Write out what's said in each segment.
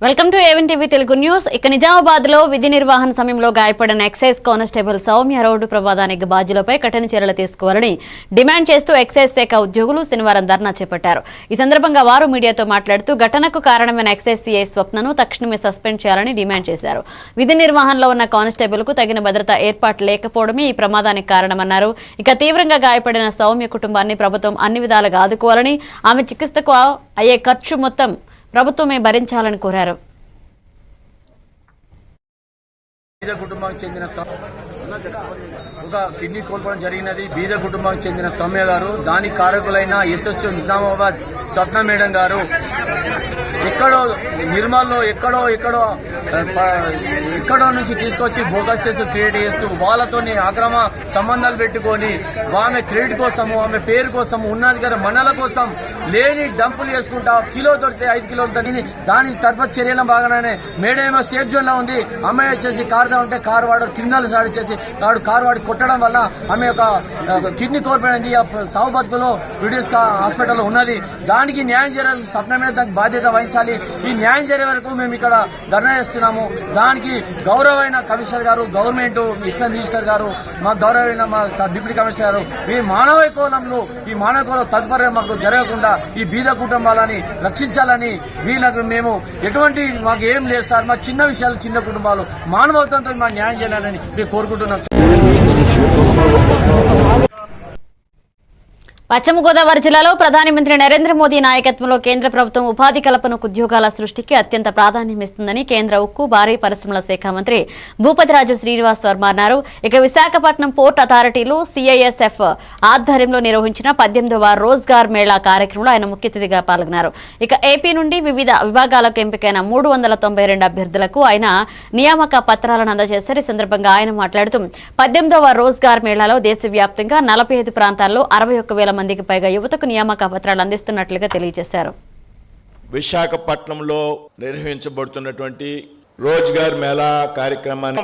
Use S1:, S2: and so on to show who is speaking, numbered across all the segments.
S1: Welcome to A1 TV Telugu news. ఇక నిజామాబాద్ లో విధి నిర్వహణ సమయంలో గాయపడిన ఎక్సైజ్ కానిస్టేబుల్ సౌమ్య రోడ్డు ప్రమాదానికి బాధ్యులపై కఠిన చర్యలు తీసుకోవాలని డిమాండ్ చేస్తూ ఎక్సైజ్ శాఖ ఉద్యోగులు శనివారం ధర్నా చేపట్టారు. ఈ సందర్భంగా వారు మీడియాతో మాట్లాడుతూ ఘటనకు కారణమైన ఎక్సైజ్ సీఐ స్వప్నను తక్షణమే సస్పెండ్ చేయాలని డిమాండ్ చేశారు. విధి నిర్వహణలో ఉన్న కానిస్టేబుల్ కు తగిన భద్రతా ఏర్పాట్లు లేకపోవడమే ఈ ప్రమాదానికి కారణమన్నారు. ఇక తీవ్రంగా గాయపడిన సౌమ్య కుటుంబాన్ని ప్రభుత్వం అన్ని విధాలుగా ఆదుకోవాలని, ఆమె చికిత్సకు అయ్యే ఖర్చు మొత్తం ప్రభుత్వమే భరించాలని కోరారు.
S2: కుటుంబానికి చెందిన ఒక కిడ్నీ కోల్పోవడం జరిగినది. బీద కుటుంబానికి చెందిన సౌమ్య గారు, దానికి కారకులైన ఎస్హెచ్ఓ నిజామాబాద్ స్వప్న మేడం గారు ఎక్కడో నిర్మల్లో ఎక్కడో నుంచి తీసుకొచ్చి బోగస్ చేసి క్రియేట్ చేస్తూ వాళ్ళతో అక్రమ సంబంధాలు పెట్టుకొని ఆమె క్రెడిట్ కోసము, ఆమె పేరు కోసము, ఉన్నధికార మండల కోసం లేని డంపులు చేసుకుంటా కిలో దొరికితే 5 కిలోలు తగ్గింది. దాని తరఫు చర్యల బాగానే మేడం ఏమో సేఫ్ జోన్ లో ఉంది. అమ్మాయి వచ్చేసి కారు ఉంటే కారు వాడు క్రిమినల్స్ ఆడిచ్చేసి కారు వాడి కొట్టడం వల్ల ఆమె యొక్క కిడ్నీ కోల్పోయింది. సావు బతుకులో బ్రిటిష్ హాస్పిటల్లో ఉన్నది. దానికి న్యాయం చేయాలి. స్వప్న మీద దానికి బాధ్యత వహించాలి. ఈ న్యాయం చేసే వరకు మేము ఇక్కడ ధర్నా చేస్తున్నాము. దానికి గౌరవమైన కమిషనర్ గారు, గవర్నమెంట్ ఎక్సైజ్ మినిస్టర్ గారు, మా గౌరవమైన మా డిప్యూటీ కమిషనర్ గారు ఈ మానవ కోణంలో తదుపరి మాకు జరగకుండా ఈ బీద కుటుంబాలని రక్షించాలని, వీళ్ళకు మేము ఎటువంటి మాకు ఏం లేదు సార్. మా చిన్న విషయాలు, చిన్న కుటుంబాలు మానవత్వంతో మా న్యాయం చేయాలని మేము కోరుకుంటున్నాం.
S1: పశ్చిమ గోదావరి జిల్లాలో ప్రధానమంత్రి నరేంద్ర మోదీ నాయకత్వంలో కేంద్ర ప్రభుత్వం ఉపాధి కల్పనకు, ఉద్యోగాల సృష్టికి అత్యంత ప్రాధాన్యమిస్తుందని కేంద్ర ఉక్కు, భారీ పరిశ్రమల శాఖ మంత్రి భూపతిరాజు శ్రీనివాస్ వర్మ అన్నారు. ఇక విశాఖపట్నం పోర్ట్ అథారిటీలో సిఐఎస్ఎఫ్ ఆధ్వర్యంలో నిర్వహించిన 18వ రోజ్గార్ మేళా కార్యక్రమంలో ఆయన ముఖ్య అతిథిగా పాల్గొన్నారు. ఇక ఏపీ నుండి వివిధ విభాగాలకు ఎంపికైన 392 అభ్యర్థులకు ఆయన నియామక పత్రాలను అందజేశారు. ఈ సందర్భంగా ఆయన మాట్లాడుతూ 18వ రోజ్గార్ మేళాలో దేశవ్యాప్తంగా 45 ప్రాంతాల్లో 61,000 మందికి పైగా యువతకు నియామక పత్రాలు అందిస్తున్నట్లుగా తెలియజేశారు.
S3: విశాఖపట్నంలో నిర్వహించబడుతున్నటువంటి రోజ్గార్ మేళా కార్యక్రమాన్ని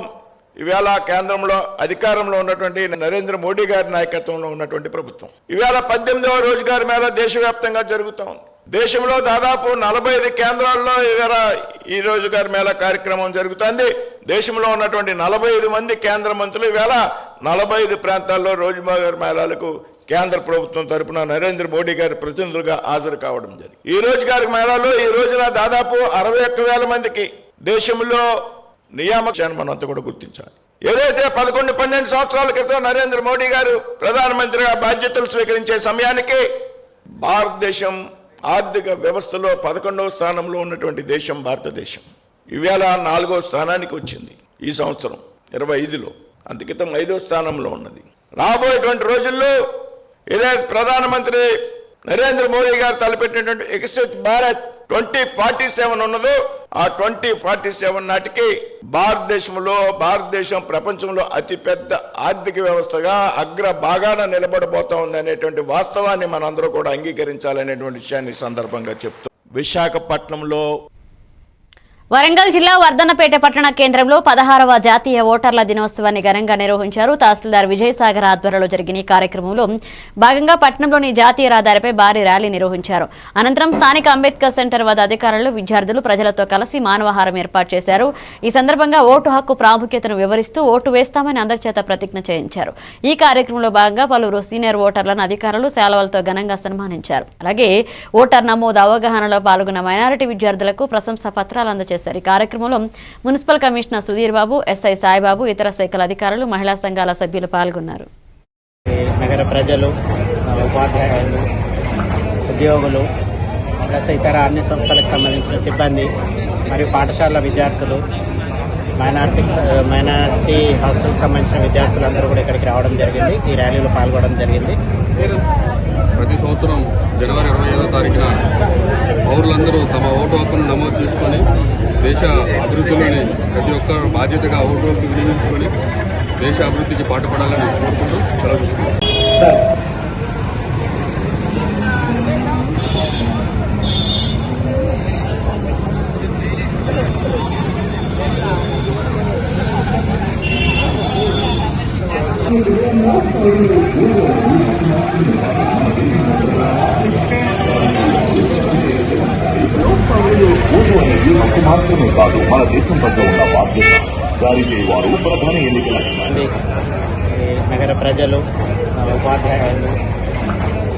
S3: ఇవాళ కేంద్రంలో అధికారంలో ఉన్నటువంటి నరేంద్ర మోడీ గారి నాయకత్వంలో ఉన్నటువంటి ప్రభుత్వం ఇవాళ 18వ రోజ్గార్ మేళా దేశవ్యాప్తంగా జరుగుతూ ఉంది. దేశంలో దాదాపు 45 కేంద్రాల్లో ఇవాళ ఈ రోజ్గార్ మేళా కార్యక్రమం జరుగుతుంది. దేశంలో ఉన్నటువంటి 45 మంది కేంద్ర మంత్రులు ఇవాళ 45 ప్రాంతాల్లో రోజ్గార్ మేళాలకు కేంద్ర ప్రభుత్వం తరపున నరేంద్ర మోడీ గారి ప్రతినిధులుగా హాజరు కావడం జరిగింది. ఈ రోజ్గార్ మేళాలో ఈ రోజున దాదాపు 61,000 మందికి దేశంలో నియామకాన్ని మనం అంతా కూడా గుర్తించాలి. ఏదైతే 11-12 సంవత్సరాల క్రితం నరేంద్ర మోడీ గారు ప్రధానమంత్రిగా బాధ్యతలు స్వీకరించే సమయానికి భారతదేశం ఆర్థిక వ్యవస్థలో 11వ స్థానంలో ఉన్నటువంటి దేశం భారతదేశం ఇవాళ 4వ స్థానానికి వచ్చింది. ఈ సంవత్సరం 25లో, అందుకితం 5వ స్థానంలో ఉన్నది. రాబోయేటువంటి రోజుల్లో ఏదైతే ప్రధానమంత్రి నరేంద్ర మోడీ గారు తలపెట్టినటువంటి వికసిత్ భారత్ 2047 ఉన్నదో ఆ 2047 నాటికి భారతదేశం ప్రపంచంలో అతిపెద్ద ఆర్థిక వ్యవస్థగా అగ్ర భాగాన నిలబడబోతా ఉంది అనేటువంటి వాస్తవాన్ని మనందరూ కూడా అంగీకరించాలనేటువంటి విషయాన్ని సందర్భంగా చెప్తూ విశాఖపట్నంలో
S1: వరంగల్ జిల్లా వర్ధన్నపేట పట్టణ కేంద్రంలో 16వ జాతీయ ఓటర్ల దినోత్సవాన్ని ఘనంగా నిర్వహించారు. తహసీల్దార్ విజయసాగర్ ఆధ్వర్యంలో జరిగిన ఈ కార్యక్రమంలో భాగంగా పట్టణంలోని జాతీయ రహదారిపై భారీ ర్యాలీ నిర్వహించారు. అనంతరం స్థానిక అంబేద్కర్ సెంటర్ వద్ద అధికారులు, విద్యార్థులు ప్రజలతో కలిసి మానవహారం ఏర్పాటు చేశారు. ఈ సందర్భంగా ఓటు హక్కు ప్రాముఖ్యతను వివరిస్తూ ఓటు వేస్తామని అందరి చేత ప్రతిజ్ఞ చేయించారు. ఈ కార్యక్రమంలో భాగంగా పలువురు సీనియర్ ఓటర్లను అధికారులు శాలువలతో ఘనంగా సన్మానించారు. అలాగే ఓటర్ నమోదు అవగాహనలో పాల్గొన్న మైనారిటీ విద్యార్థులకు ప్రశంసా పత్రాలు అందజేశారు. ఈ కార్యక్రమంలో municipal commissioner Sudheer Babu, SI Saibaba, ఇతర శాఖల అధికారులు, మహిళా సంఘాల సభ్యులు పాల్గొన్నారు.
S4: నగర ప్రజలు, ఉపాధ్యాయులు, ఉద్యోగులు, ప్లస్ ఇతర అన్ని సంస్థలకు సంబంధించిన సిబ్బంది మరియు పాఠశాల విద్యార్థులు, మైనారిటీ హాస్టల్కి సంబంధించిన విద్యార్థులందరూ కూడా ఇక్కడికి రావడం జరిగింది. ఈ ర్యాలీలో పాల్గొనడం జరిగింది.
S5: ప్రతి సంవత్సరం జనవరి 25వ తారీఖున పౌరులందరూ తమ ఓటు హక్కును నమోదు చేసుకొని దేశ అభివృద్ధిలోని ప్రతి ఒక్క బాధ్యతగా ఓటు హక్కు వినియోగించుకొని దేశ అభివృద్ధికి పాటుపడాలని కోరుకుంటూ
S6: No ఓటు అనేది హక్కు మాత్రమే కాదు, మన దేశం పట్ల ఉన్న బాధ్యత. జారీ చేయవారు ప్రధాన ఎన్నికల
S4: ఈ నగర ప్రజలు, ఉపాధ్యాయులు,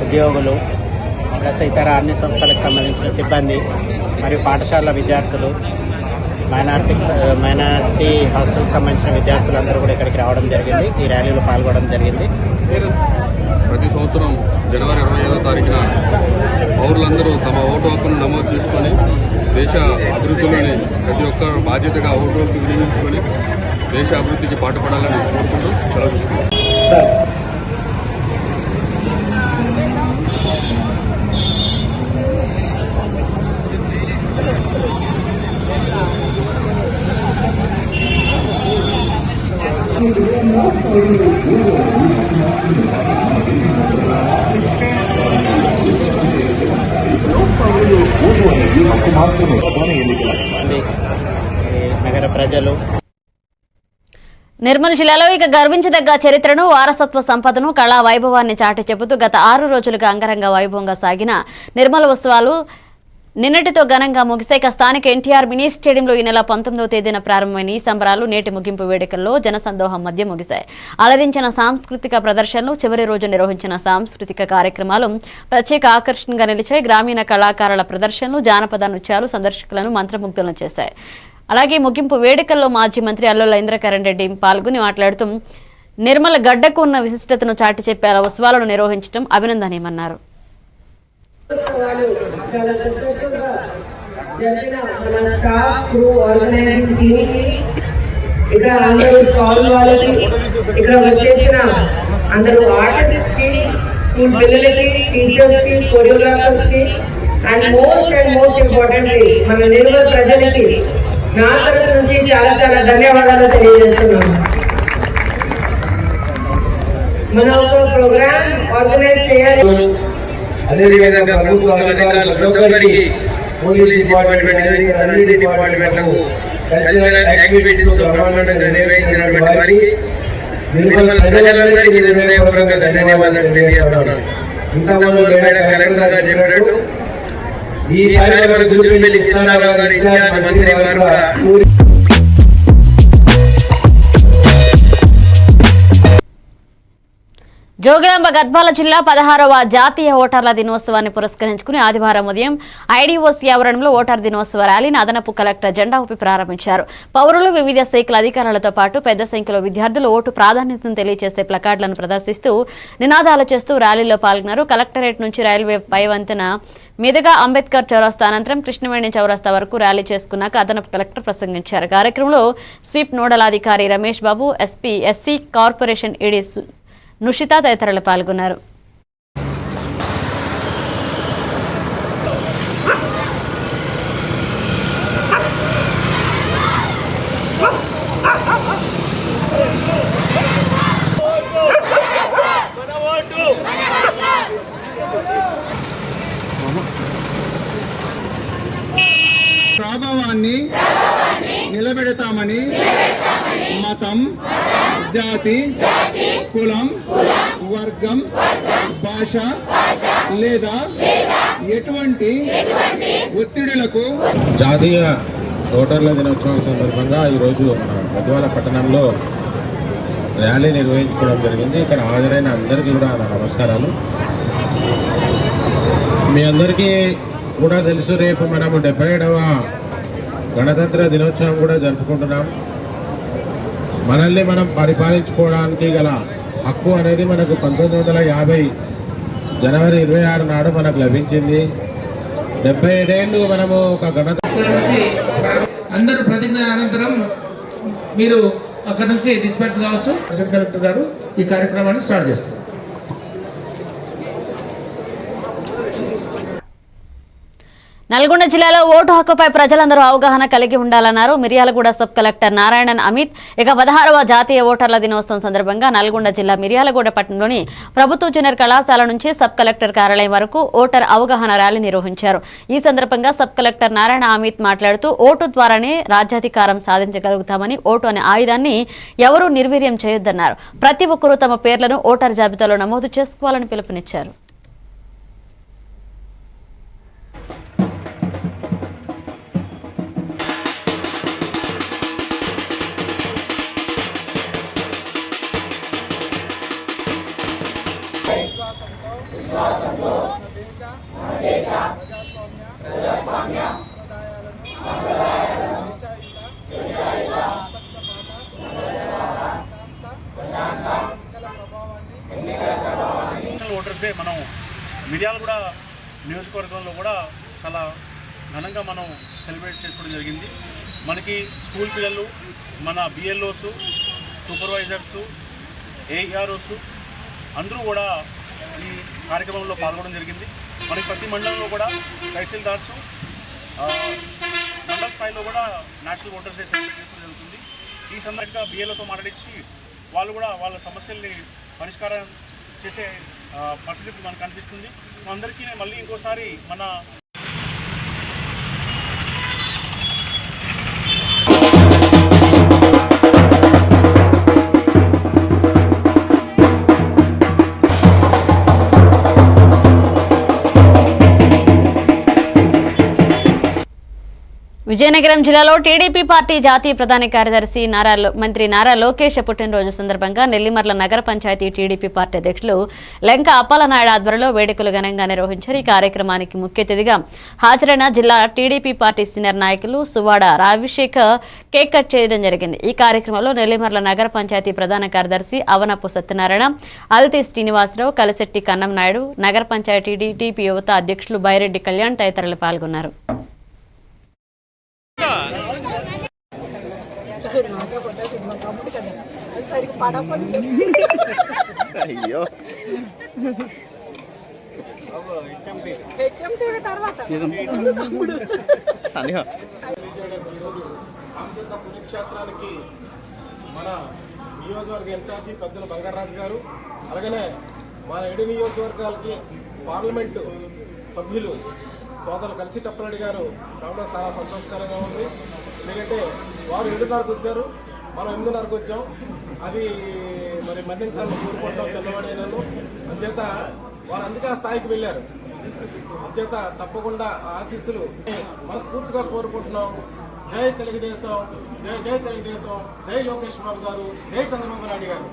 S4: ఉద్యోగులు, ప్లస్ ఇతర అన్ని సంస్థలకు సంబంధించిన సిబ్బంది మరియు పాఠశాల విద్యార్థులు, మైనారిటీ హాస్టల్కి సంబంధించిన విద్యార్థులందరూ కూడా ఇక్కడికి రావడం జరిగింది. ఈ ర్యాలీలో పాల్గొనడం జరిగింది.
S5: ప్రతి సంవత్సరం జనవరి 25వ తారీఖున పౌరులందరూ తమ ఓటు హక్కును నమోదు చేసుకొని దేశ అభివృద్ధిలోని ప్రతి ఒక్క బాధ్యతగా ఓటు హక్కు వినియోగించుకొని దేశ అభివృద్ధికి పాటుపడాలని కోరుకుంటూ సెలవు తీసుకుంటాం.
S6: ఓటు అనేది హక్కు మాత్రమే, ప్రధాన ఎన్నికల
S4: ఈ నగర ప్రజలు.
S1: నిర్మల్ జిల్లాలో ఇక గర్వించదగ్గ చరిత్రను, వారసత్వ సంపదను, కళా వైభవాన్ని చాటి చెబుతూ గత 6 రోజులుగా అంగరంగ వైభవంగా సాగిన నిర్మల్ ఉత్సవాలు నిన్నటితో ఘనంగా ముగిశాక స్థానిక ఎన్టీఆర్ మినీ స్టేడియంలో ఈ నెల 19వ తేదీన ప్రారంభమైన ఈ సంబరాలు నేటి ముగింపు వేడుకల్లో జనసందోహం మధ్య ముగిశాయి. అలరించిన సాంస్కృతిక ప్రదర్శనలు, చివరి రోజు నిర్వహించిన సాంస్కృతిక కార్యక్రమాలు ప్రత్యేక ఆకర్షణగా నిలిచాయి. గ్రామీణ కళాకారుల ప్రదర్శనలు, జానపద నృత్యాలు సందర్శకులను మంత్రముగ్ధులను చేశాయి. అలాగే ముగింపు వేడుకల్లో మాజీ మంత్రి అల్లుల ఇంద్రకరణ్ రెడ్డి పాల్గొని మాట్లాడుతూ నిర్మల గడ్డకు ఉన్న విశిష్టతను చాటి చెప్పే ఉత్సవాలను నిర్వహించడం అభినందనీయమన్నారు.
S7: చాలా సంతోషంగా జరిగిన మన స్టాఫ్ క్రూ ఆర్గనైజింగ్ టీమ్ కి, ఇక్కడ అందరూ స్టాల్ వాళ్ళకి, ఇక్కడ వచ్చేసిన అందరూ ఆర్టిస్ట్ కి, స్కూల్ పిల్లలకి, టీచర్స్ కి, కొరియోగ్రాఫర్స్ కి, అండ్ మోస్ట్ ఇంపార్టెంట్లీ మన నిర్మల్ ప్రజలకి నా తరఫు నుంచి చాలా చాలా ధన్యవాదాలు తెలియజేస్తున్నాను. మన ఒక ప్రోగ్రామ్ ఆర్గనైజ్ చేయాలి.
S2: అదేవిధంగా ప్రభుత్వ అధికారులు ప్రతి ఒక్కరికి, పోలీస్ డిపార్ట్మెంట్, అన్ని డిపార్ట్మెంట్లకు కల్చరల్ యాక్టివిటీస్ బ్రహ్మాండంగా నిర్వహించినటువంటి వారికి నిర్మల్ ప్రజలందరికీ హృదయపూర్వక ధన్యవాదాలు తెలియజేస్తున్నాను. ఇంతకుముందు మేడం కలెక్టర్ గా చెప్పినట్టు ఈసారి మన గుజుమిల్లి కృష్ణారావు గారి ఇన్ఛార్జ్ మంత్రి గారు
S1: జోగులాంబ గద్వాల జిల్లా 16వ జాతీయ ఓటర్ల దినోత్సవాన్ని పురస్కరించుకుని ఆదివారం ఉదయం ఐడీఓసీ ఆవరణంలో ఓటర్ దినోత్సవ ర్యాలీని అదనపు కలెక్టర్ జెండా ఊపి ప్రారంభించారు. పౌరులు, వివిధ శాఖల అధికారులతో పాటు పెద్ద సంఖ్యలో విద్యార్థులు ఓటు ప్రాధాన్యతను తెలియజేసే ప్లకార్డులను ప్రదర్శిస్తూ నినాదాలు చేస్తూ ర్యాలీలో పాల్గొన్నారు. కలెక్టరేట్ నుంచి రైల్వే పైవంతెన మీదుగా అంబేద్కర్ చౌరస్తా అనంతరం కృష్ణవేణి చౌరస్తా వరకు ర్యాలీ చేసుకున్నాక అదనపు కలెక్టర్ ప్రసంగించారు. కార్యక్రమంలో స్వీప్ నోడల్ అధికారి Ramesh Babu, SC corporation ED నుషిత తదితరులు పాల్గొన్నారు.
S8: ప్రభావాన్ని నిలబెడతామని మతం, జాతి, కులం, వర్గం, భాష లేదా ఎటువంటి ఒత్తిడులకు.
S9: జాతీయ ఓటర్ల దినోత్సవం సందర్భంగా ఈరోజు మన గద్వాల పట్టణంలో ర్యాలీ నిర్వహించుకోవడం జరిగింది. ఇక్కడ హాజరైన అందరికీ కూడా నా నమస్కారాలు. మీ అందరికీ కూడా తెలుసు, రేపు మనము 77వ గణతంత్ర దినోత్సవం కూడా జరుపుకుంటున్నాం. మనల్ని మనం పరిపాలించుకోవడానికి గల హక్కు అనేది మనకు 1950 జనవరి 26 నాడు మనకు లభించింది. 77 ఏళ్ళు మనము ఒక గణతంత్ర
S8: నుంచి అందరూ ప్రతిజ్ఞ అనంతరం మీరు అక్కడ నుంచి డిస్పాచ్ కావచ్చు. అసిస్టెంట్ కలెక్టర్ గారు ఈ కార్యక్రమాన్ని స్టార్ట్ చేస్తారు.
S1: నల్గొండ జిల్లాలో ఓటు హక్కుపై ప్రజలందరూ అవగాహన కలిగి ఉండాలన్నారు మిర్యాలగూడ సబ్ కలెక్టర్ నారాయణన్ అమిత్. ఇక 16వ జాతీయ ఓటర్ల దినోత్సవం సందర్భంగా నల్గొండ జిల్లా మిర్యాలగూడ పట్టణంలోని ప్రభుత్వ జూనియర్ కళాశాల నుంచి సబ్ కలెక్టర్ కార్యాలయం వరకు ఓటర్ అవగాహన ర్యాలీ నిర్వహించారు. ఈ సందర్భంగా సబ్ కలెక్టర్ నారాయణ అమిత్ మాట్లాడుతూ ఓటు ద్వారానే రాజ్యాధికారం సాధించగలుగుతామని, ఓటు అనే ఆయుధాన్ని ఎవరూ నిర్వీర్యం చేయొద్దన్నారు. ప్రతి ఒక్కరూ తమ పేర్లను ఓటర్ జాబితాలో నమోదు చేసుకోవాలని పిలుపునిచ్చారు.
S10: నియోజకవర్గంలో కూడా చాలా ఘనంగా మనం సెలబ్రేట్ చేసుకోవడం జరిగింది. మనకి స్కూల్ పిల్లలు, మన బిఎల్ఓస్, సూపర్వైజర్స్, ఏఆర్ఓస్ అందరూ కూడా ఈ కార్యక్రమంలో పాల్గొనడం జరిగింది. మనకి ప్రతి మండలంలో కూడా తహసీల్దార్సు, మండల స్థాయిలో కూడా నేషనల్ ఓటర్స్ డే సెలబ్రేట్ చేసుకోవడం జరుగుతుంది. ఈ సందర్భంగా బిఎల్ఓతో మాట్లాడించి వాళ్ళు కూడా వాళ్ళ సమస్యల్ని పరిష్కారం చేసే పరిస్థితి మనకు కనిపిస్తుంది. సో అందరికీ నేను మళ్ళీ ఇంకోసారి మన
S1: విజయనగరం జిల్లాలో టీడీపీ పార్టీ జాతీయ ప్రధాన కార్యదర్శి మంత్రి నారా లోకేష్ పుట్టినరోజు సందర్భంగా నెల్లిమర్ల నగర పంచాయతీ టీడీపీ పార్టీ అధ్యక్షులు లెంక అప్పలనాయుడు ఆధ్వర్యంలో వేడుకలు ఘనంగా నిర్వహించారు. ఈ కార్యక్రమానికి ముఖ్య అతిథిగా హాజరైన జిల్లా టీడీపీ పార్టీ సీనియర్ నాయకులు సువాడ రావిశేఖర్ కేక్ కట్ చేయడం జరిగింది. ఈ కార్యక్రమంలో నెల్లిమర్ల నగర పంచాయతీ ప్రధాన కార్యదర్శి అవనపు సత్యనారాయణ, అల్తి శ్రీనివాసరావు, కలిశెట్టి కన్నం నాయుడు, నగర పంచాయతీ టీడీపీ యువత అధ్యక్షులు బైరెడ్డి కళ్యాణ్ తదితరులు పాల్గొన్నారు.
S4: అయ్యో
S9: పుణ్యక్షేత్రానికి మన నియోజకవర్గ ఇన్ఛార్జి పెద్దలు బంగారాజు గారు, అలాగనే మన 7 నియోజకవర్గాలకి పార్లమెంటు సభ్యులు సోదరులు కలిసిటప్పరెడ్డి గారు రావడం చాలా సంతోషకరంగా ఉంది. ఎందుకంటే వారు 7:30కు వచ్చారు, మనం 8:30కు వచ్చాం. అది మరి మన్నించాలని కోరుకుంటాం చిన్నవాడైనను. అంచేత వారు అందుకే ఆ స్థాయికి వెళ్ళారు. అంచేత తప్పకుండా ఆశీస్సులు మనస్ఫూర్తిగా కోరుకుంటున్నాం. జై తెలుగుదేశం, జై జై తెలుగుదేశం, జై లోకేష్ బాబు గారు, జై చంద్రబాబు నాయుడు గారు.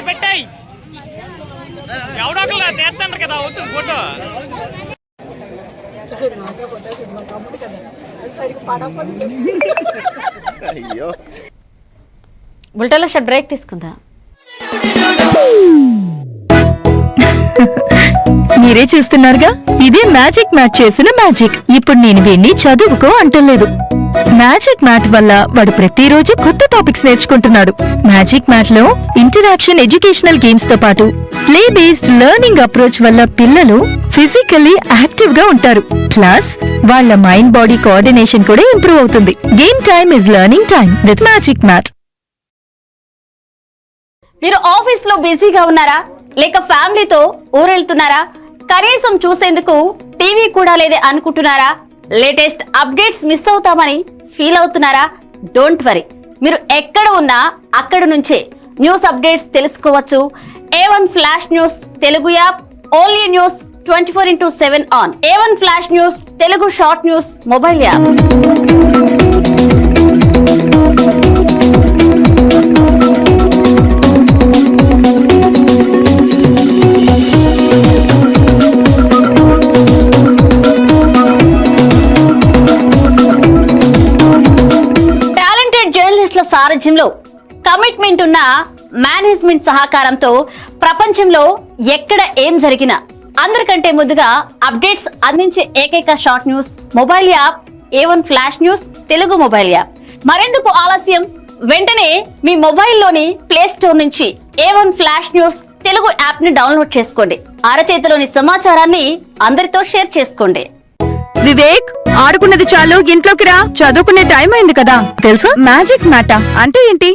S11: పెట్టాయి ఎవడొకలా చేస్తాను కదా అవుతుంది ఫోటో.
S4: అయ్యో
S1: బుల్టెన్లో షార్ట్ బ్రేక్ తీసుకుందా.
S12: మీరే చూస్తున్నారుగా, ఇదే మ్యాజిక్ మ్యాట్ చేసిన మ్యాజిక్. ఇప్పుడు నేను వీణ్ణి చదువుకో అంటలేదు. మ్యాజిక్ మ్యాట్ వల్ల వాడు ప్రతిరోజు కొత్త టాపిక్స్ నేర్చుకుంటున్నాడు. మ్యాజిక్ మ్యాట్ లో ఇంటరాక్షన్ ఎడ్యుకేషనల్ గేమ్స్ తో పాటు ప్లే బేస్డ్ లెర్నింగ్ అప్రోచ్ వల్ల పిల్లలు ఫిజికల్లీ యాక్టివ్ గా ఉంటారు. ప్లస్ వాళ్ళ మైండ్ బాడీ కోఆర్డినేషన్ కూడా ఇంప్రూవ్ అవుతుంది. Game time is learning time with magic mat.
S1: మీరు ఆఫీస్ లో బిజీగా ఉన్నారా, లేక ఫ్యామిలీతో ఊరెళ్తున్నారా, కనీసం చూసేందుకు టీవీ కూడా లేదే అనుకుంటున్నారా, లేటెస్ట్ అప్డేట్స్ మిస్ అవుతామని ఫీల్ అవుతున్నారా? డోంట్ వరీ, మీరు ఎక్కడ ఉన్నా అక్కడ నుంచే న్యూస్ అప్డేట్స్ తెలుసుకోవచ్చు. A1 flash news Telugu app, only news 24/7 on. A1 flash news Telugu short news mobile app. సారథ్యంలో కమిట్మెంట్ ఉన్న మేనేజ్మెంట్ సహకారంతో ప్రపంచంలో ఎక్కడ ఏం జరిగినా అందరికంటే ముందుగా అప్డేట్స్ అందించే ఏకైక short news mobile app A1 flash news Telugu mobile app. మరెందుకు ఆలస్యం, వెంటనే మీ మొబైల్లోని ప్లే స్టోర్ నుంచి A1 flash news Telugu app ని డౌన్లోడ్ చేసుకోండి. అరచేతిలోని సమాచారాన్ని అందరితో షేర్ చేసుకోండి.
S12: వివేక్, ఆడుకున్నది చాలు, ఇంట్లోకి రా, చదువుకునే టైం అయింది కదా. తెలుసా మ్యాజిక్ మ్యాట్ అంటే ఏంటి?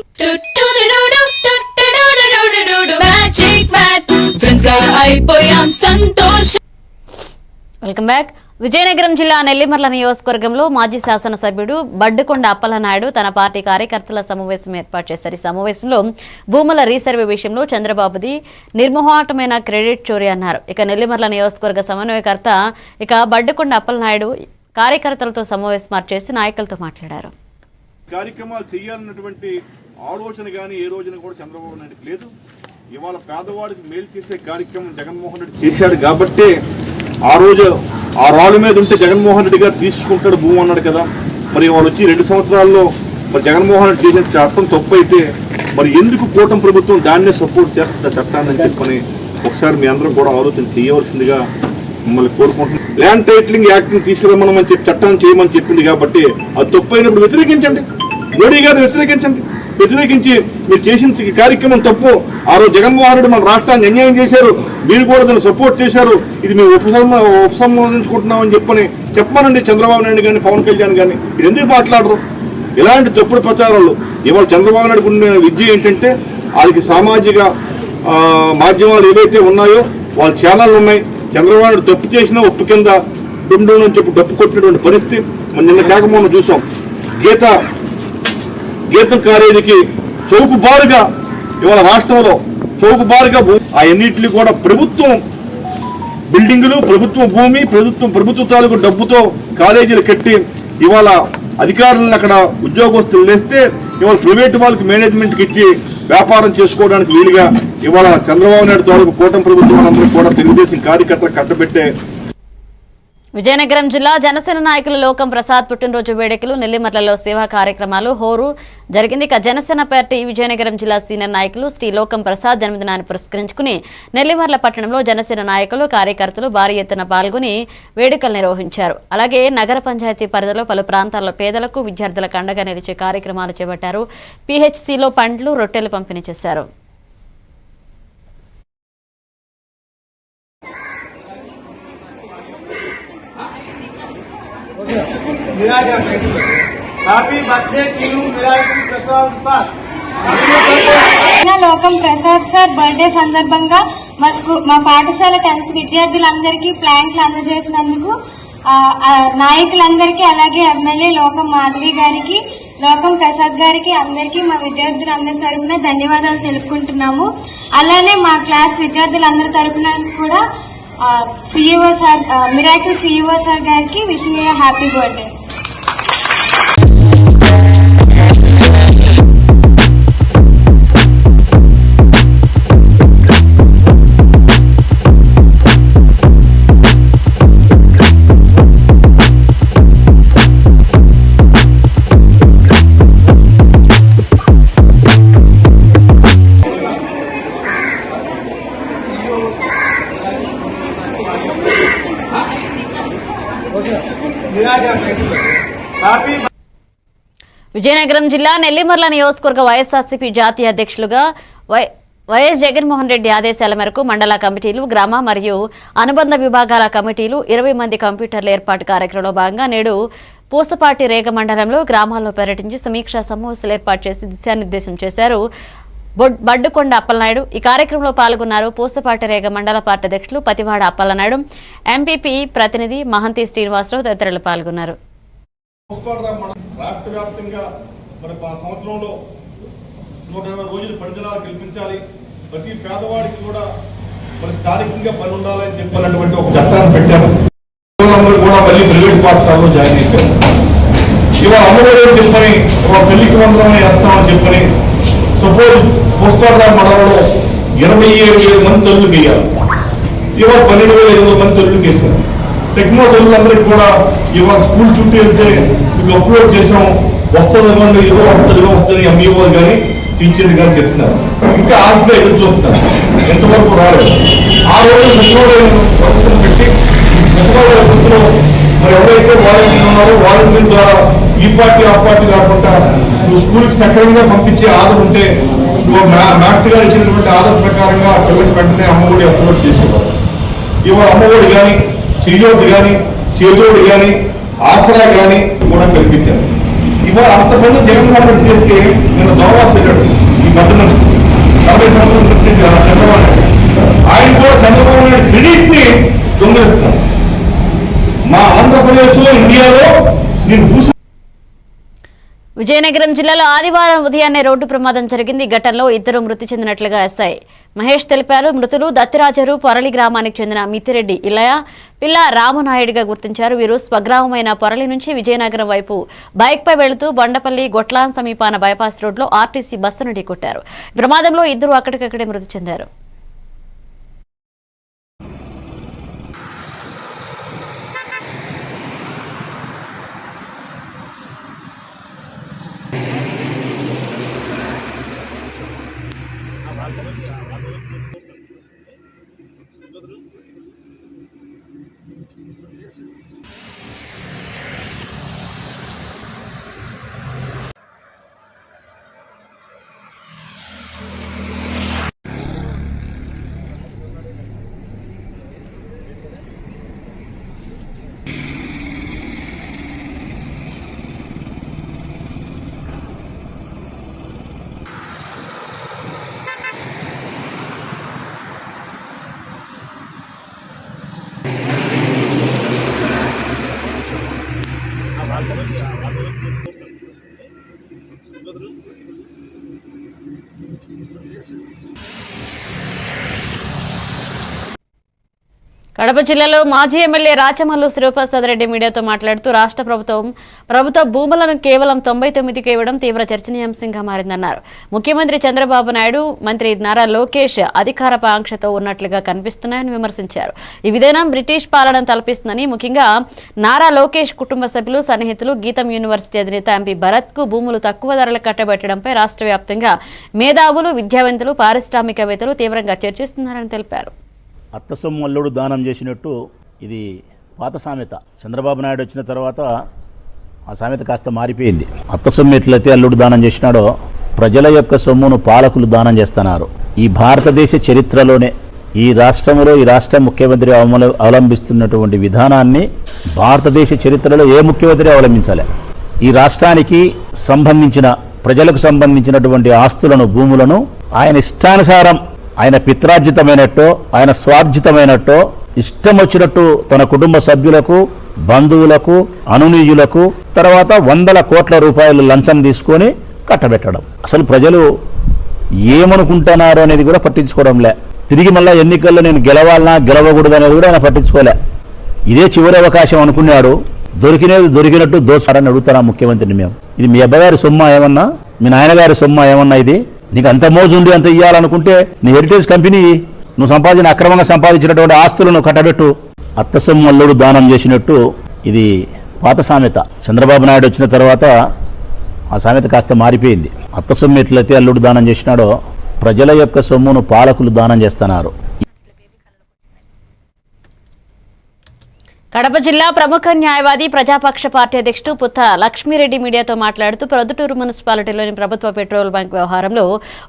S1: Welcome back. విజయనగరం జిల్లా నెల్లిమర్ల నియోజకవర్గంలో మాజీ శాసనసభ్యుడు బడ్డుకొండ అప్పలనాయుడు తన పార్టీ కార్యకర్తల సమావేశం ఏర్పాటు చేశారు. ఈ సమావేశంలో భూముల రీసర్వే విషయంలో చంద్రబాబుది నిర్మోహమాటమైన క్రెడిట్ చోరీ అన్నారు. ఇక నెల్లిమర్ల నియోజకవర్గ సమన్వయకర్త బడ్డుకొండ అప్పలనాయుడు కార్యకర్తలతో సమావేశం చేసి నాయకులతో మాట్లాడారు.
S13: కార్యక్రమాలు చేయాలన్నటువంటి
S5: ఆలోచన కానీ ఏ రోజున కూడా చంద్రబాబు నాయుడుకి లేదు. ఇవాళ పేదవాడికి మేలు చేసే కార్యక్రమం జగన్మోహన్ రెడ్డి చేశాడు కాబట్టి ఆ రోజు ఆ రాళ్ళ మీద ఉంటే జగన్మోహన్ రెడ్డి గారు తీసుకుంటాడు భూమి అన్నాడు కదా. మరి వాళ్ళు వచ్చి 2 సంవత్సరాల్లో మరి జగన్మోహన్ రెడ్డి చేసిన చట్టం తప్పు అయితే మరి ఎందుకు కూటమి ప్రభుత్వం దాన్నే సపోర్ట్ చేస్తుంది చట్టాన్ని చెప్పని ఒకసారి మీ అందరం కూడా ఆలోచన చేయవలసిందిగా మిమ్మల్ని కోరుకుంటున్నాం. ల్యాండ్ టైటిలింగ్ యాక్ట్ని తీసుకురమ్మని చెప్పి చట్టాన్ని చేయమని చెప్పింది కాబట్టి అది తప్పు అయినప్పుడు వ్యతిరేకించండి, మోడీ గారిని వ్యతిరేకించి మీరు చేసిన కార్యక్రమం తప్పు. ఆ రోజు జగన్మోహన్ రెడ్డి మన రాష్ట్రాన్ని అన్యాయం చేశారు, మీరు కూడా దాన్ని సపోర్ట్ చేశారు, ఇది మేము ఉపసంహరించుకుంటున్నామని చెప్పమనండి చంద్రబాబు నాయుడు కానీ పవన్ కళ్యాణ్ కానీ. ఇది ఎందుకు మాట్లాడరు? ఇలాంటి తప్పుడు ప్రచారాలు. ఇవాళ చంద్రబాబు నాయుడు ఉన్న విద్య ఏంటంటే వాళ్ళకి సామాజిక మాధ్యమాలు ఏవైతే ఉన్నాయో వాళ్ళ ఛానళ్ళు ఉన్నాయి. చంద్రబాబు నాయుడు తప్పు చేసినా ఉప్పు కింద డుండు అని చెప్పి డప్పు కొట్టినటువంటి పరిస్థితి మనం నిన్న కాకమోన్న చూసాం. గీతం కాలేజీకి చౌకబారుగా ఇవాళ రాష్ట్రంలో చౌకబారుగా ఆ ఎన్నింటినీ కూడా ప్రభుత్వం బిల్డింగులు, ప్రభుత్వ భూమి, ప్రభుత్వ తాలూకు డబ్బుతో కాలేజీలు కట్టి ఇవాళ అధికారులను అక్కడ ఉద్యోగస్తులు వేస్తే ఇవాళ ప్రైవేట్ వాళ్ళకి మేనేజ్మెంట్కి ఇచ్చి వ్యాపారం చేసుకోవడానికి వీలుగా ఇవాళ చంద్రబాబు నాయుడు తాలూకు కూటమి ప్రభుత్వం అందరూ కూడా తెలుగుదేశం కార్యకర్తలు కట్టబెట్టే.
S1: విజయనగరం జిల్లా జనసేన నాయకులు లోకం ప్రసాద్ పుట్టినరోజు వేడుకలు, నెల్లిమర్లలో సేవా కార్యక్రమాలు హోరు జరిగింది. ఇక జనసేన పార్టీ విజయనగరం జిల్లా సీనియర్ నాయకులు శ్రీ లోకం ప్రసాద్ జన్మదినాన్ని పురస్కరించుకుని నెల్లిమర్ల పట్టణంలో జనసేన నాయకులు కార్యకర్తలు భారీ ఎత్తున పాల్గొని వేడుకలు నిర్వహించారు. అలాగే నగర పంచాయతీ పరిధిలో పలు ప్రాంతాల్లో పేదలకు విద్యార్థులకు అండగా నిలిచే కార్యక్రమాలు చేపట్టారు. PHCలో పండ్లు, రొట్టెలు పంపిణీ చేశారు.
S13: లోకం ప్రసాద్ సార్ బర్త్డే సందర్భంగా మా పాఠశాల 10th విద్యార్థులందరికీ ప్లాంట్లు అందజేసినందుకు నాయకులందరికీ అలాగే ఎమ్మెల్యే లోకం మాధవి గారికి, లోకం ప్రసాద్ గారికి అందరికీ మా విద్యార్థులందరి తరఫున ధన్యవాదాలు తెలుపుకుంటున్నాము. అలానే మా క్లాస్ విద్యార్థులందరి తరఫున కూడా CEO sir miracle CEO sir గారికి wishing a happy birthday.
S1: Vizianagaram జిల్లా నెల్లిమర్ల నియోజకవర్గ వైఎస్ఆర్సీపీ జాతీయ అధ్యక్షులుగా వైఎస్ జగన్మోహన్ రెడ్డి ఆదేశాల మేరకు మండల కమిటీలు, గ్రామ మరియు అనుబంధ విభాగాల కమిటీలు 20 మంది కంప్యూటర్ల ఏర్పాటు కార్యక్రమంలో భాగంగా నేడు పూసపాటి రేగ మండలంలో గ్రామాల్లో పర్యటించి సమీక్షా సమావేశాలు ఏర్పాటు చేసి దిశానిర్దేశం చేశారు. బడ్డుకొండ అప్పలనాయుడు ఈ కార్యక్రమంలో పాల్గొన్నారు. పూసపాటి రేగ మండల పార్టీ అధ్యక్షులు పతివాడ అప్పలనాయుడు, ఎంపీపీ ప్రతినిధి మహంతి శ్రీనివాసరావు తదితరులు పాల్గొన్నారు.
S5: రాష్ట్ర వ్యాప్తంగా మరి సంవత్సరంలో 120 రోజులు పనిదినాలు కల్పించాలి, ప్రతి పేదవాడికి కూడా మరి స్థానికంగా పని ఉండాలని చెప్పినటువంటి ఒక చట్టాన్ని పెట్టారు. కూడా మళ్ళీ ప్రైవేట్ పాఠశాలలో జాయిన్ చేశారు. ఇవాళ అమ్మఒడి చెప్పని ఒక పెళ్లికి వందనం వేస్తామని చెప్పని సపోజ్ పుష్కరరావు మండలంలో 27,000 మంది తల్లులు వేయాలి. ఇవాళ 12,500 మంది తల్లులు వేశారు. టెక్నో తల్లులందరికీ కూడా ఇవాళ స్కూల్ చుట్టూ వెళ్తే మీకు అప్లోడ్ చేసాం, వస్తుందేమో ఇదిగో వస్తుంది ఎంఈఓ కానీ టీచర్ కానీ చెప్తున్నారు. ఇంకా ఆశగా ఎదురు చూస్తున్నారు, ఎంతవరకు రాలేదు. ఆ రోజు ప్రభుత్వం పెట్టి వృత్తిలో మరి ఎవరైతే వాలంటీర్లు ఉన్నారో వాలంటీర్ ద్వారా ఈ పార్టీ ఆ పార్టీ కాకుండా నువ్వు స్కూల్కి సక్రమంగా పంపించే ఆధార్ ఉంటే నువ్వు మాస్టర్ గారు ఇచ్చినటువంటి ఆధార్ ప్రకారంగా పిల్లలకి వెంటనే అమ్మఒడి అప్లోడ్ చేసేవారు. ఇవాళ అమ్మఒడి కానీ, చెయ్యోడు కానీ, చేదోడు కానీ, ఆసరా కానీ కూడా కల్పించారు. ఇవాళ అంతమంది జగన్మోహన్ రెడ్డి చేస్తే నేను దోవాస్ వెళ్ళాడు ఈ మధ్య 40 సంవత్సరాలు కృష్ణ చంద్రబాబు నాయుడు. ఆయన కూడా చంద్రబాబు నాయుడు క్రెడిట్ ని దొంగలిస్తున్నారు. మా ఆంధ్రప్రదేశ్ లో, ఇండియాలో నేను
S1: విజయనగరం జిల్లాలో ఆదివారం ఉదయాన్నే రోడ్డు ప్రమాదం జరిగింది. ఈ ఘటనలో 2 మృతి చెందినట్లుగా ఎస్ఐ మహేష్ తెలిపారు. మృతులు దత్తిరాజరు పొరలి గ్రామానికి చెందిన మితిరెడ్డి ఇలయ పిల్ల రామనాయుడిగా గుర్తించారు. వీరు స్వగ్రామమైన పొరలి నుంచి విజయనగరం వైపు బైక్పై వెళుతూ బండపల్లి గొట్లాన్ సమీపాన బైపాస్ రోడ్లో ఆర్టీసీ బస్సును ఢీకొట్టారు. ఈ ప్రమాదంలో 2 అక్కడికక్కడే మృతి చెందారు. కడప జిల్లాలో మాజీ ఎమ్మెల్యే రాచమల్లు శ్రీప్రసాద్ రెడ్డి మీడియాతో మాట్లాడుతూ రాష్ట్ర ప్రభుత్వ భూములను కేవలం 99కి ఇవ్వడం తీవ్ర చర్చనీయాంశంగా మారిందన్నారు. ముఖ్యమంత్రి చంద్రబాబు నాయుడు, మంత్రి నారా లోకేష్ అధికార ఆకాంక్షతో ఉన్నట్లుగా కనిపిస్తున్నాయని విమర్శించారు. ఈ విధానం బ్రిటిష్ పాలనను తలపిస్తుందని, ముఖ్యంగా నారా లోకేష్ కుటుంబ సభ్యులు, సన్నిహితులు, గీతం యూనివర్సిటీ అధినేత ఎంపీ భరత్ కు భూములు తక్కువ ధరలు కట్టబెట్టడంపై రాష్ట్ర వ్యాప్తంగా మేధావులు, విద్యావేత్తలు, పారిశ్రామికవేత్తలు తీవ్రంగా చర్చిస్తున్నారని తెలిపారు.
S14: అత్త సొమ్ము అల్లుడు దానం చేసినట్టు ఇది పాత సామెత. చంద్రబాబు నాయుడు వచ్చిన తర్వాత ఆ సామెత కాస్త మారిపోయింది. అత్త సొమ్ము ఎట్లయితే అల్లుడు దానం చేసినాడో ప్రజల యొక్క సొమ్మును పాలకులు దానం చేస్తున్నారు. ఈ భారతదేశ చరిత్రలోనే ఈ రాష్ట్రంలో ఈ రాష్ట్ర ముఖ్యమంత్రి అవలంబిస్తున్నటువంటి విధానాన్ని భారతదేశ చరిత్రలో ఏ ముఖ్యమంత్రి అవలంబించాలి. ఈ రాష్ట్రానికి సంబంధించిన ప్రజలకు సంబంధించినటువంటి ఆస్తులను, భూములను ఆయన ఇష్టానుసారం, ఆయన పిత్రార్జితమైనట్టో, ఆయన స్వార్జితమైనట్టో ఇష్టం వచ్చినట్టు తన కుటుంబ సభ్యులకు, బంధువులకు, అనునీయులకు తర్వాత 100 కోట్ల రూపాయలు లంచం తీసుకొని కట్టబెట్టడం. అసలు ప్రజలు ఏమనుకుంటున్నారు అనేది కూడా పట్టించుకోవడంలే. తిరిగి మళ్ళా ఎన్నికల్లో నేను గెలవాలనా గెలవకూడదు అనేది కూడా ఆయన పట్టించుకోలే. ఇదే చివరి అవకాశం అనుకున్నాడు. దొరికినట్టు దోచారని అడుగుతారా ముఖ్యమంత్రిని మేము? ఇది మీ అబ్బగారి సొమ్మ ఏమన్నా, మీ నాయనగారి సొమ్మ ఏమన్నా? ఇది నీకు అంత మోజు ఉండి అంత ఇవ్వాలనుకుంటే నీ హెరిటేజ్ కంపెనీ నువ్వు అక్రమంగా సంపాదించినటువంటి ఆస్తులను కట్టబెట్టు. అత్త సొమ్ము అల్లుడు దానం చేసినట్టు ఇది పాత సామెత. చంద్రబాబు నాయుడు వచ్చిన తర్వాత ఆ సామెత కాస్త మారిపోయింది. అత్త సొమ్ము ఎట్లయితే అల్లుడు దానం చేసినాడో ప్రజల యొక్క సొమ్మును పాలకులు దానం చేస్తున్నారు.
S1: కడప జిల్లా ప్రముఖ న్యాయవాది, ప్రజాపక్ష పార్టీ అధ్యక్షుడు పుత్త లక్ష్మీరెడ్డి మీడియాతో మాట్లాడుతూ ప్రొద్దుటూరు మున్సిపాలిటీలోని ప్రభుత్వ పెట్రోల్ బంక్ వ్యవహారంలో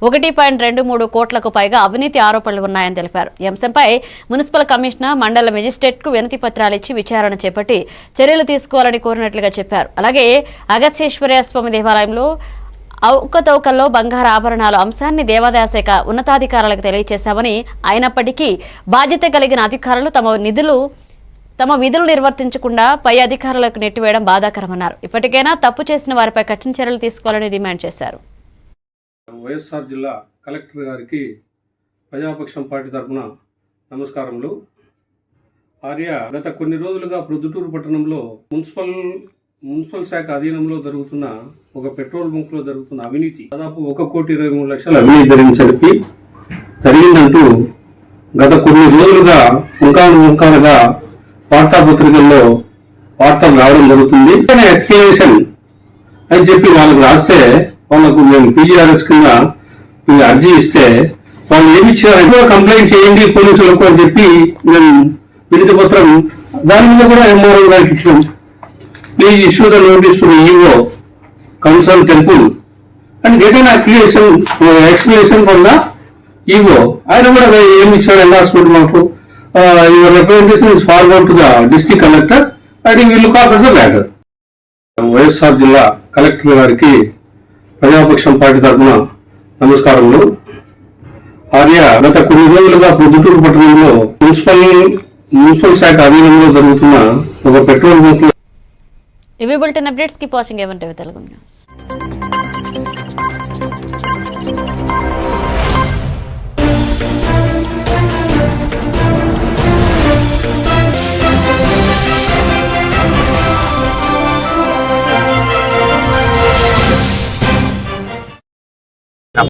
S1: 1.23 కోట్లకు పైగా అవినీతి ఆరోపణలు ఉన్నాయని తెలిపారు. ఈ అంశంపై మున్సిపల్ కమిషనర్, మండల మెజిస్ట్రేట్కు వినతి పత్రాలు ఇచ్చి విచారణ చేపట్టి చర్యలు తీసుకోవాలని కోరినట్లుగా చెప్పారు. అలాగే అగస్త్యేశ్వర స్వామి దేవాలయంలో అవకతవకల్లో బంగారు ఆభరణాల అంశాన్ని దేవాదాయ శాఖ ఉన్నతాధికారులకు తెలియజేశామని, అయినప్పటికీ బాధ్యత కలిగిన అధికారులు తమ విధులు నిర్వర్తించకుండా పై అధికారులకు నెట్టివేయడం బాధాకరమన్నారు. ఇప్పటికైనా తప్పు చేసిన వారిపై కఠిన చర్యలు తీసుకోవాలని డిమాండ్ చేశారు.
S10: వైఎస్ఆర్ జిల్లా కలెక్టర్ గారికి ప్రజాపక్షం పార్టీ తరఫున నమస్కారములు. గత కొన్ని రోజులుగా ప్రొద్దుటూరు పట్టణంలో మున్సిపల్ శాఖ అధీనంలో జరుగుతున్న ఒక పెట్రోల్ బంక్ లో జరుగుతున్న అవినీతి దాదాపు 1,23,00,000 అవినీతి జరిగిందంటూ గత కొన్ని రోజులుగా ముఖాలుగా వార్తాపత్రికల్లో వార్తలు రావడం జరుగుతుంది. ఎక్స్ప్లెనేషన్ అని చెప్పి వాళ్ళకు రాస్తే, వాళ్ళకు మేము పీజీఆర్ఎస్ కింద అర్జీ ఇస్తే వాళ్ళు ఏమి ఇచ్చారు, కంప్లైంట్ చేయండి పోలీసులకు అని చెప్పి మేము వినతి పత్రం దాని మీద కూడా ఎంఆర్ఓ గారికి ఇచ్చినాం. Please issue the notice to EO concern temple and get an explanation from the EO. ఆయన కూడా ఏమి ఇచ్చాడు ఎన్ఫోర్స్మెంట్ మాకు, your representation is forward to the district collector and he will look after the matter. YSR జిల్లా collector గారికి ప్రజాపక్షం party తరఫున నమస్కారములు. గత కొన్ని రోజులుగా ప్రొద్దుటూరు పట్టణంలో మున్సిపల్ శాఖ అధీనంలో జరుగుతున్న ఒక పెట్రోల్ బంక్
S1: ఇవి బులెటిన్ అప్డేట్స్. కీప్ వాచింగ్ ఏమంటే తెలుగు న్యూస్.